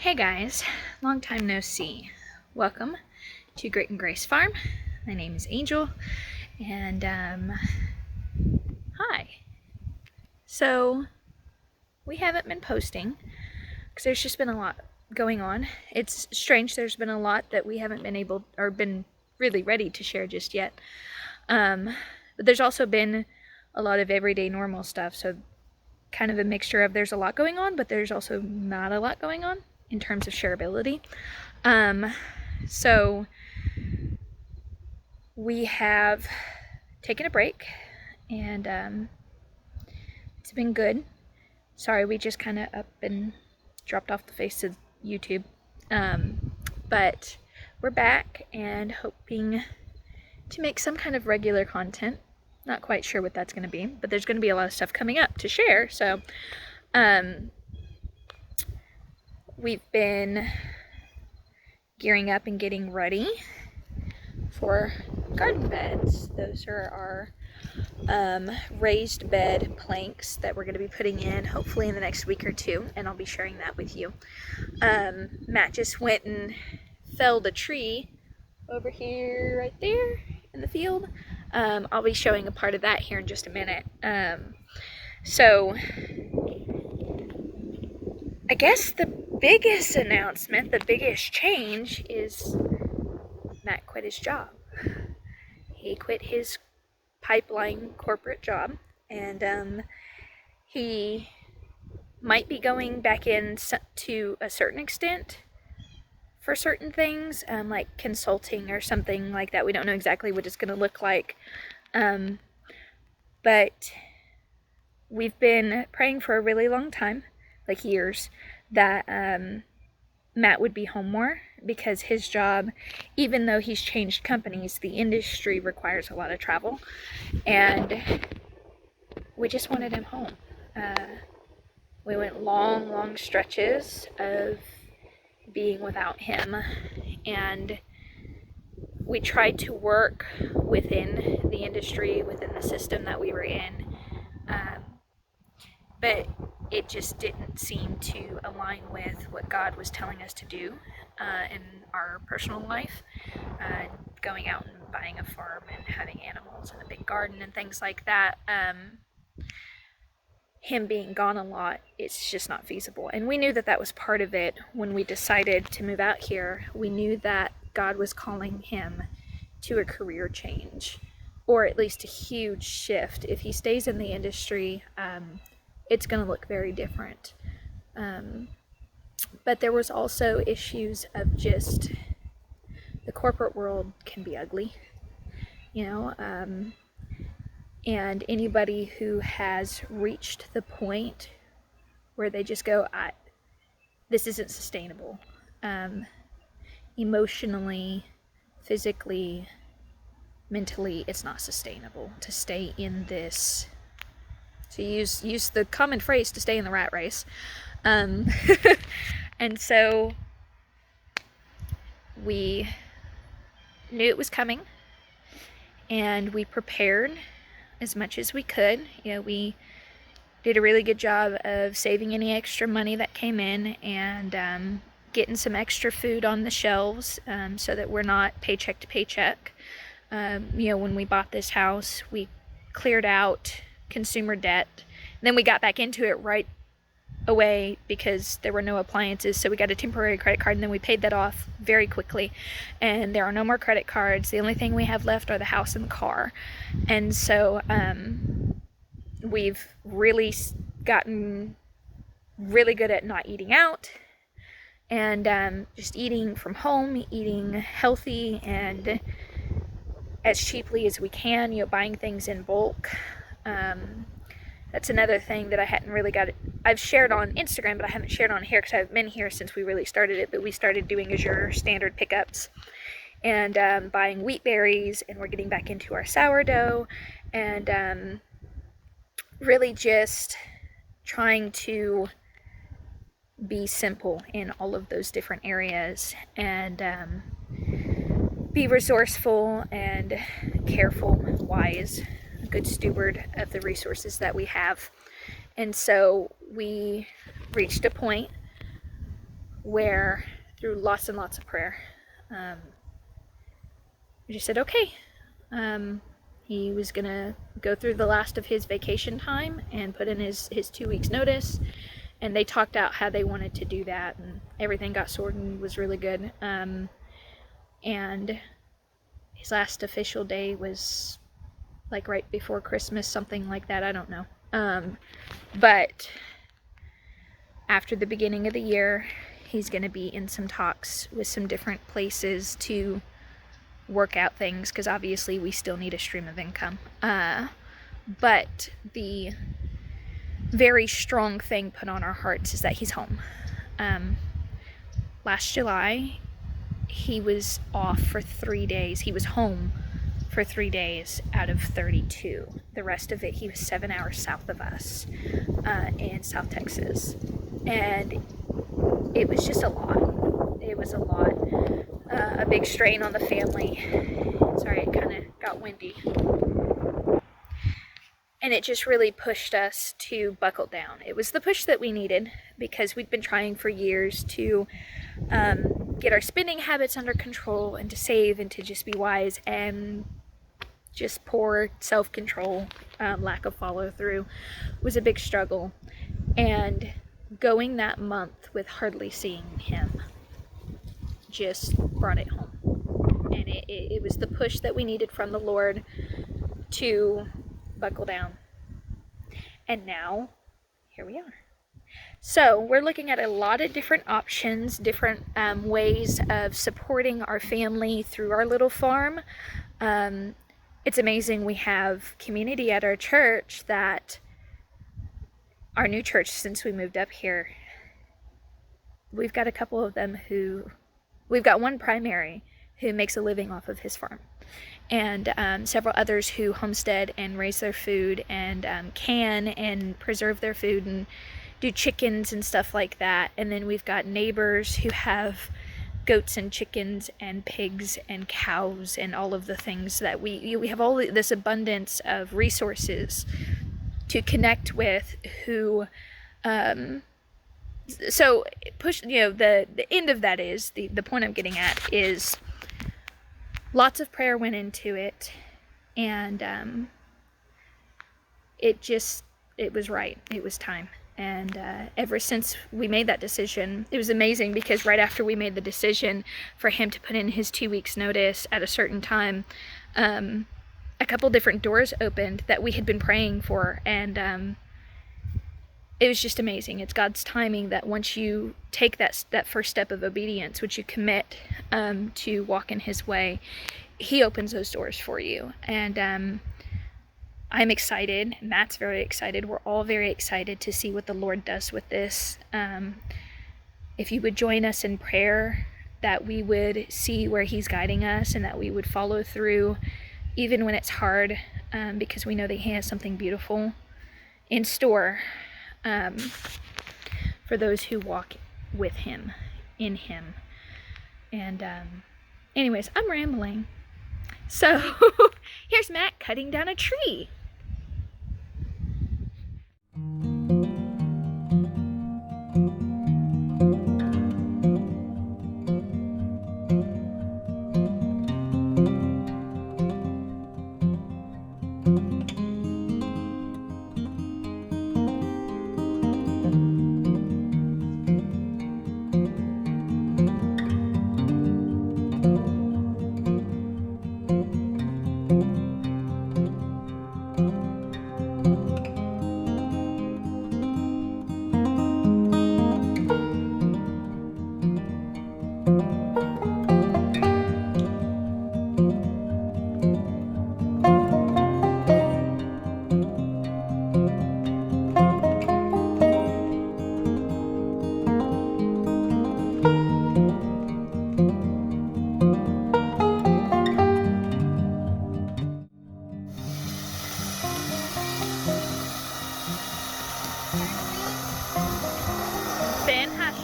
Hey guys, long time no see. Welcome to Grit and Grace Farm. My name is Angel, and hi. So we haven't been posting because there's just been a lot going on. It's strange. There's been a lot that we haven't been able or been really ready to share just yet. But there's also been a lot of everyday normal stuff. So kind of a mixture of there's a lot going on, but there's also not a lot going on in terms of shareability. So we have taken a break, and it's been good. Sorry, we just kind of up and dropped off the face of YouTube. But we're back and hoping to make some kind of regular content. Not quite sure what that's going to be, but there's going to be a lot of stuff coming up to share. So, we've been gearing up and getting ready for garden beds. Those are our raised bed planks that we're going to be putting in hopefully in the next week or two, and I'll be sharing that with you. Matt just went and felled a tree over here right there in the field. I'll be showing a part of that here in just a minute. So I guess the biggest announcement, the biggest change is Matt quit his job. He quit his pipeline corporate job, and he might be going back in to a certain extent for certain things, like consulting or something like that. We don't know exactly what it's going to look like, but we've been praying for a really long time, like years, that Matt would be home more, because his job, even though he's changed companies, the industry requires a lot of travel, and we just wanted him home. We went long stretches of being without him, and we tried to work within the industry, within the system that we were in, but it just didn't seem to align with what God was telling us to do in our personal life, going out and buying a farm and having animals and a big garden and things like that. Him being gone a lot, it's just not feasible. And we knew that that was part of it when we decided to move out here. We knew that God was calling him to a career change, or at least a huge shift. If he stays in the industry, it's going to look very different. But there was also issues of just the corporate world can be ugly, you know, and anybody who has reached the point where they just go, this isn't sustainable, emotionally, physically, mentally, it's not sustainable to stay in this, to use the common phrase, to stay in the rat race. And so we knew it was coming, and we prepared as much as we could. You know, we did a really good job of saving any extra money that came in, and getting some extra food on the shelves, so that we're not paycheck to paycheck. You know, when we bought this house, we cleared out consumer debt. Then we got back into it right away because there were no appliances, so we got a temporary credit card, and then we paid that off very quickly, and there are no more credit cards. The only thing we have left are the house and the car. And so we've really gotten really good at not eating out, and just eating from home, eating healthy and as cheaply as we can, you know, buying things in bulk. That's another thing that I hadn't really I've shared on Instagram, but I haven't shared on here because I haven't been here since we really started it. But we started doing Azure standard pickups, and buying wheat berries, and we're getting back into our sourdough, and really just trying to be simple in all of those different areas, and be resourceful and careful, wise, a good steward of the resources that we have. And so we reached a point where through lots and lots of prayer, we just said, okay. He was gonna go through the last of his vacation time and put in his 2 weeks notice, and they talked out how they wanted to do that, and everything got sorted and was really good. And his last official day was like right before Christmas, something like that, I don't know. But after the beginning of the year, he's going to be in some talks with some different places to work out things, because obviously we still need a stream of income. But the very strong thing put on our hearts is that he's home. Last July, he was off for 3 days. He was home for 3 days out of 32. The rest of it, he was 7 hours south of us in South Texas. And it was just a lot. It was a lot. A big strain on the family. Sorry, it kind of got windy. And it just really pushed us to buckle down. It was the push that we needed, because we'd been trying for years to get our spending habits under control and to save and to just be wise, and just poor self-control, lack of follow-through was a big struggle. And going that month with hardly seeing him just brought it home. And it was the push that we needed from the Lord to buckle down. And now, here we are. So we're looking at a lot of different options, different ways of supporting our family through our little farm. It's amazing. We have community at our church, that our new church since we moved up here, we've got a couple of them we've got one primary who makes a living off of his farm, and several others who homestead and raise their food and can and preserve their food and do chickens and stuff like that. And then we've got neighbors who have goats and chickens and pigs and cows and all of the things that we have, all this abundance of resources to connect with, who so push, the end of that is, the point I'm getting at is, lots of prayer went into it, and it was right. It was time. And ever since we made that decision, it was amazing, because right after we made the decision for him to put in his 2 weeks notice at a certain time, a couple different doors opened that we had been praying for, and it was just amazing. It's God's timing that once you take that first step of obedience, which you commit to walk in his way, he opens those doors for you. And I'm excited. Matt's very excited. We're all very excited to see what the Lord does with this. If you would join us in prayer, that we would see where he's guiding us, and that we would follow through even when it's hard, because we know that he has something beautiful in store for those who walk with him, in him. And anyways, I'm rambling. So here's Matt cutting down a tree. Ben, hush.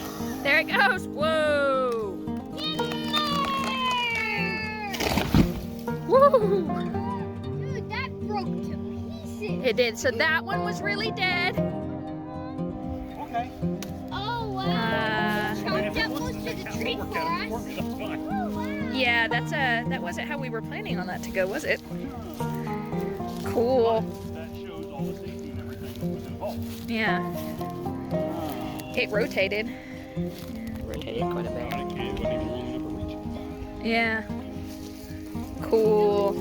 There it goes. Whoa. Woo. Dude, that broke to pieces. It did. So that one was really dead. Okay. Oh, wow. And if it was really? Oh, wow. Yeah, that wasn't how we were planning on that to go, was it? Cool. That shows all the safety and everything that was involved. Yeah. It rotated. Rotated quite a bit. It wasn't even long enough to reach. Yeah. Cool.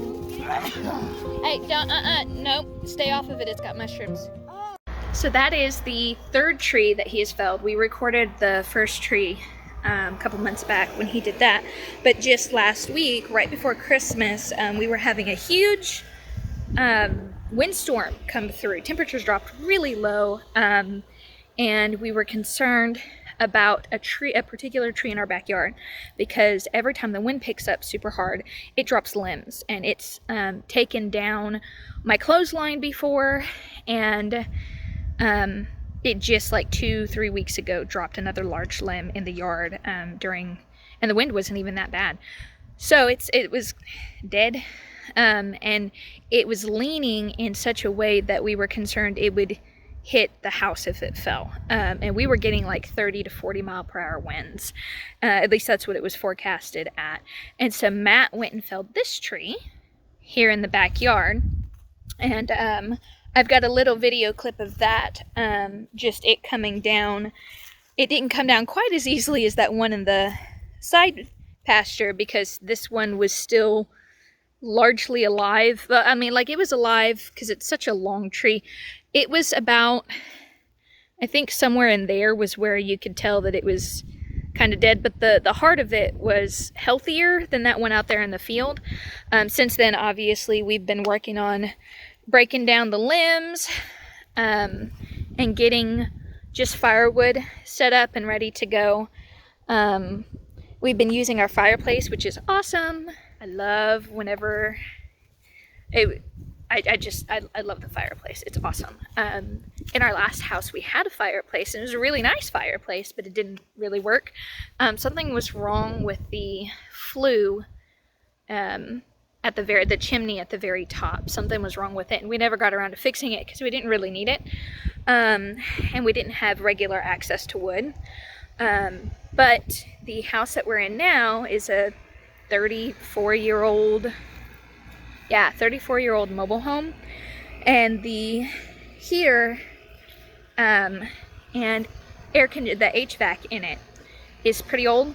Hey, don't, nope. Stay off of it. It's got mushrooms. So that is the third tree that he has felled. We recorded the first tree a couple months back when he did that. But just last week, right before Christmas, we were having a huge windstorm come through. Temperatures dropped really low, and we were concerned about a particular tree in our backyard, because every time the wind picks up super hard, it drops limbs, and it's taken down my clothesline before, and it just like 2-3 weeks ago dropped another large limb in the yard and the wind wasn't even that bad. So it was dead, and it was leaning in such a way that we were concerned it would hit the house if it fell. And we were getting like 30 to 40 mile per hour winds. At least that's what it was forecasted at. And so Matt went and felled this tree here in the backyard. And I've got a little video clip of that, just it coming down. It didn't come down quite as easily as that one in the side pasture, because this one was still largely alive. But I mean, like, it was alive because it's such a long tree. It was about, I think somewhere in there was where you could tell that it was kind of dead, but the heart of it was healthier than that one out there in the field. Since then, obviously, we've been working on breaking down the limbs and getting just firewood set up and ready to go. We've been using our fireplace, which is awesome. I love whenever I love the fireplace. It's awesome. In our last house, we had a fireplace, and it was a really nice fireplace, but it didn't really work. Something was wrong with the flue at the chimney at the very top. Something was wrong with it, and we never got around to fixing it because we didn't really need it. And we didn't have regular access to wood. But the house that we're in now is a 34-year-old mobile home, and the HVAC in it is pretty old,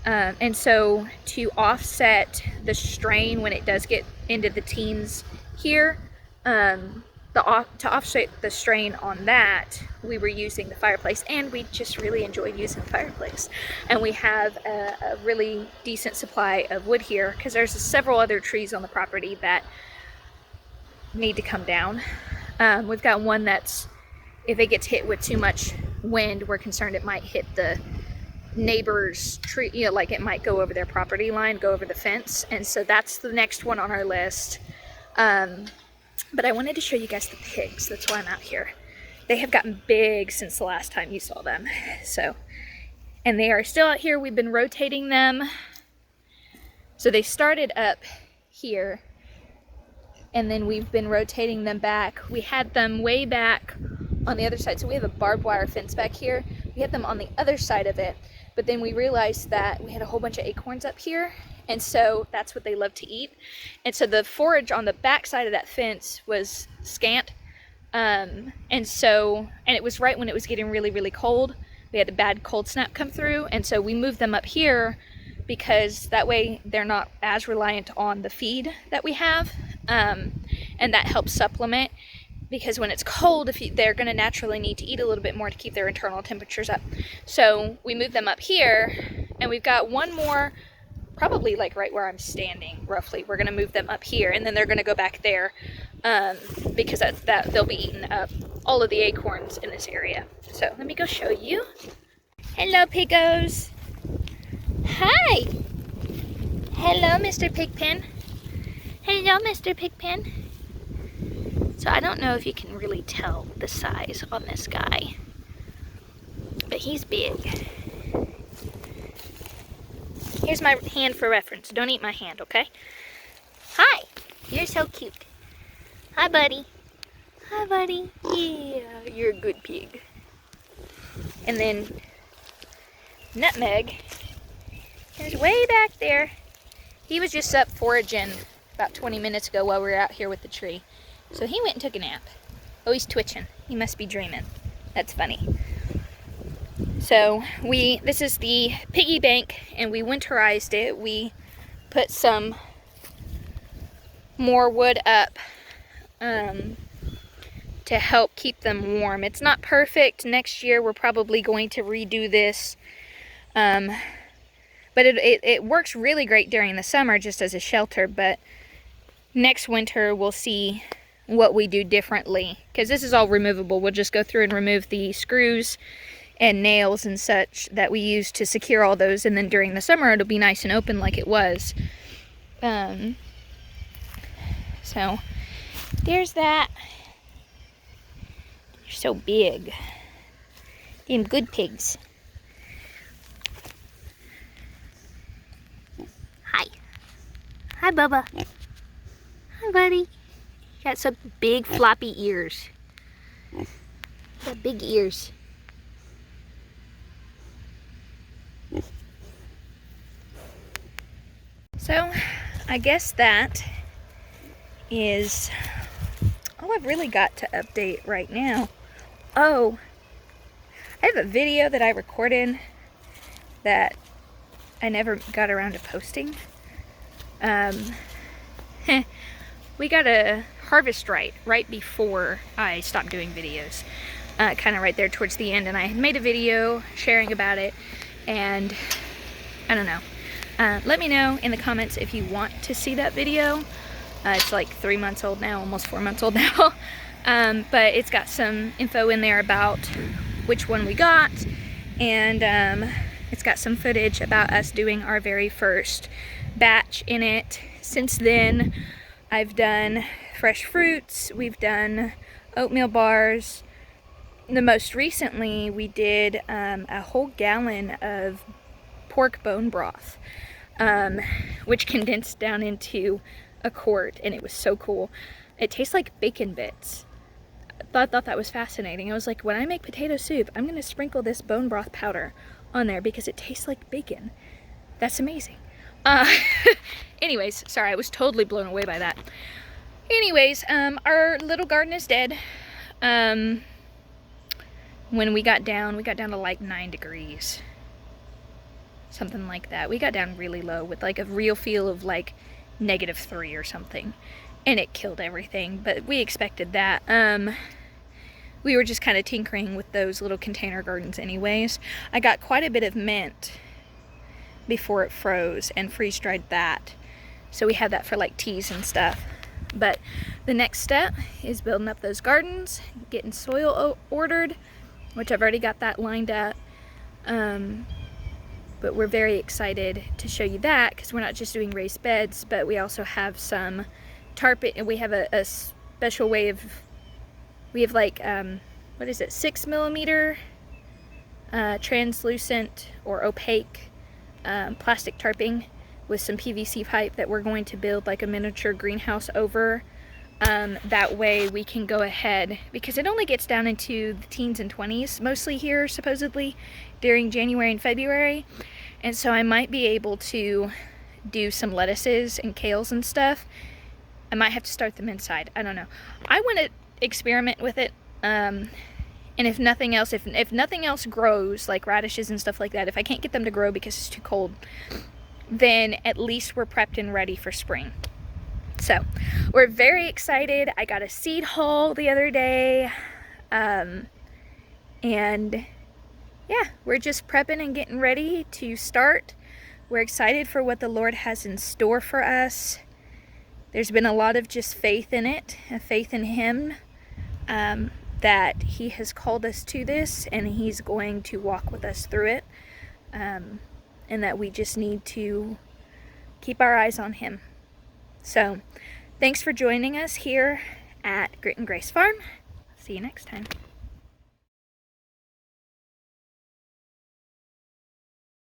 and so to offset the strain when it does get into the teens here, to offset the strain on that, we were using the fireplace, and we just really enjoyed using the fireplace. And we have a really decent supply of wood here, because there's several other trees on the property that need to come down. We've got one that's, if it gets hit with too much wind, we're concerned it might hit the neighbor's tree, like it might go over their property line, go over the fence, and so that's the next one on our list. But I wanted to show you guys the pigs. That's why I'm out here. They have gotten big since the last time you saw them. And they are still out here. We've been rotating them. So they started up here, and then we've been rotating them back. We had them way back on the other side. So we have a barbed wire fence back here. We had them on the other side of it, but then we realized that we had a whole bunch of acorns up here, and so that's what they love to eat. And so the forage on the back side of that fence was scant. And it was right when it was getting really, really cold. We had a bad cold snap come through, and so we moved them up here because that way they're not as reliant on the feed that we have. And that helps supplement, because when it's cold, they're going to naturally need to eat a little bit more to keep their internal temperatures up. So we moved them up here, and we've got one more, probably like right where I'm standing, roughly. We're going to move them up here, and then they're going to go back there, because that they'll be eating up all of the acorns in this area. So let me go show you. Hello, piggos. Hi. Hello, Mr. Pigpen. Hello, Mr. Pigpen. So I don't know if you can really tell the size on this guy, but he's big. Here's my hand for reference. Don't eat my hand, okay? Hi. You're so cute. Hi, buddy. Hi, buddy. Yeah, you're a good pig. And then Nutmeg He's way back there. He was just up foraging about 20 minutes ago while we were out here with the tree. So he went and took a nap. Oh, he's twitching. He must be dreaming. That's funny. So this is the piggy bank, and we winterized it. We put some more wood up to help keep them warm. It's not perfect. Next year we're probably going to redo this. But it works really great during the summer just as a shelter, but next winter we'll see what we do differently, because this is all removable. We'll just go through and remove the screws and nails and such that we use to secure all those, and then during the summer it'll be nice and open like it was. So there's that. They're so big. Them good pigs. Hi. Hi, Bubba. Hi, buddy. Got some big floppy ears. Got big ears. So, I guess that is all I've really got to update right now. Oh, I have a video that I recorded that I never got around to posting. We got a harvest right before I stopped doing videos, kind of right there towards the end, and I had made a video sharing about it, and I don't know. Let me know in the comments if you want to see that video. It's like 3 months old now, almost 4 months old now, but it's got some info in there about which one we got, and it's got some footage about us doing our very first batch in it. Since then, I've done fresh fruits, we've done oatmeal bars. The most recently, we did a whole gallon of pork bone broth, which condensed down into a quart, and it was so cool. It tastes like bacon bits. I thought that was fascinating. I was like, when I make potato soup, I'm going to sprinkle this bone broth powder on there because it tastes like bacon. That's amazing. Anyways, sorry, I was totally blown away by that. Anyways, our little garden is dead. When we got down to like 9 degrees. Something like that. We got down really low with like a real feel of like -3 or something. And it killed everything, but we expected that. We were just kind of tinkering with those little container gardens anyways. I got quite a bit of mint before it froze and freeze-dried that. So we had that for like teas and stuff. But the next step is building up those gardens, getting soil ordered, which I've already got that lined up. But we're very excited to show you that, because we're not just doing raised beds, but we also have some tarp, and we have a special way of, we have like, what is it, 6mm translucent or opaque plastic tarping with some PVC pipe that we're going to build like a miniature greenhouse over. That way we can go ahead, because it only gets down into the teens and 20s mostly here supposedly during January and February, and so I might be able to do some lettuces and kales and stuff. I might have to start them inside. I don't know. I want to experiment with it, and if nothing else, if nothing else grows, like radishes and stuff like that, if I can't get them to grow because it's too cold, then at least we're prepped and ready for spring. So we're very excited. I got a seed haul the other day, and yeah, we're just prepping and getting ready to start. We're excited for what the Lord has in store for us. There's been a lot of just faith in it, a faith in Him, that He has called us to this, and He's going to walk with us through it, and that we just need to keep our eyes on Him. So, thanks for joining us here at Grit and Grace Farm. See you next time.